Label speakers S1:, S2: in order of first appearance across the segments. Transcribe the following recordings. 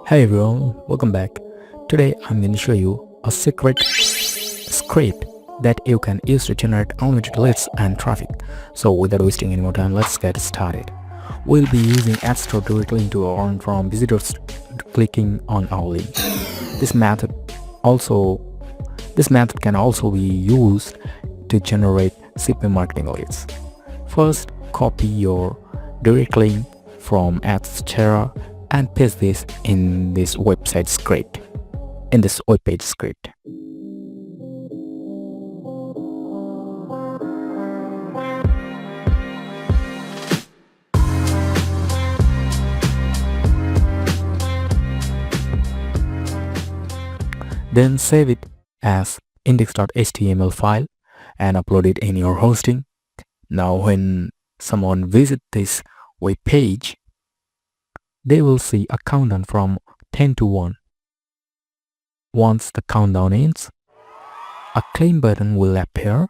S1: Hey everyone, welcome back. Today I'm going to show you a secret script that you can use to generate unlimited leads and traffic. So without wasting any more time, let's get started. We'll be using Adsterra directly to earn from visitors clicking on our link. This method also this method can also be used to generate CPA marketing leads. First, copy your direct link from Adsterra and paste this in this website script, in this webpage script. Then save it as index.html file and upload it in your hosting. Now when someone visits this web page, they will see a countdown from 10 to 1. Once the countdown ends, a claim button will appear.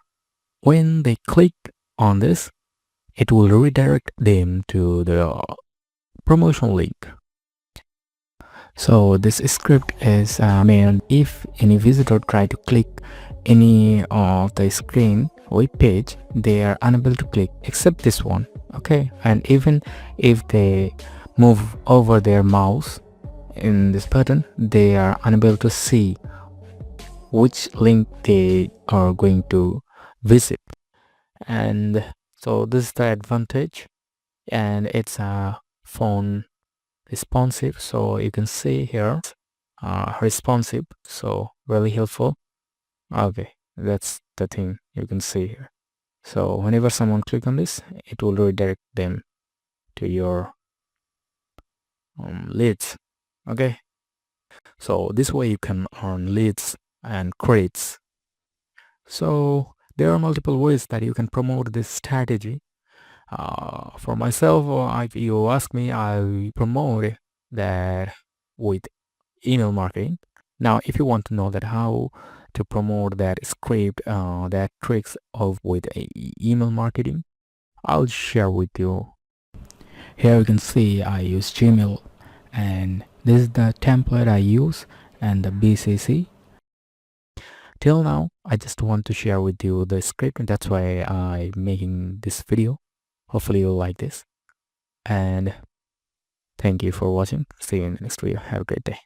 S1: When they click on this, it will redirect them to the promotion link. So this script is made if any visitor try to click any of the screen web page, they are unable to click except this one. Okay, and even if they move over their mouse in this button, they are unable to see which link they are going to visit. And so this is the advantage, and it's a phone responsive, so you can see here responsive, so really helpful. Okay, that's the thing you can see here. So whenever someone click on this, it will redirect them to your leads. Okay, so this way you can earn leads and credits. So there are multiple ways that you can promote this strategy. For myself, if you ask me, I promote that with email marketing. Now if you want to know that how to promote that script, that tricks of with email marketing, I'll share with you. Here you can see I use Gmail, and this is the template I use and the BCC. Till now I just want to share with you the script, and that's why I'm making this video. Hopefully you'll like this, and thank you for watching. See you in the next video. Have a great day.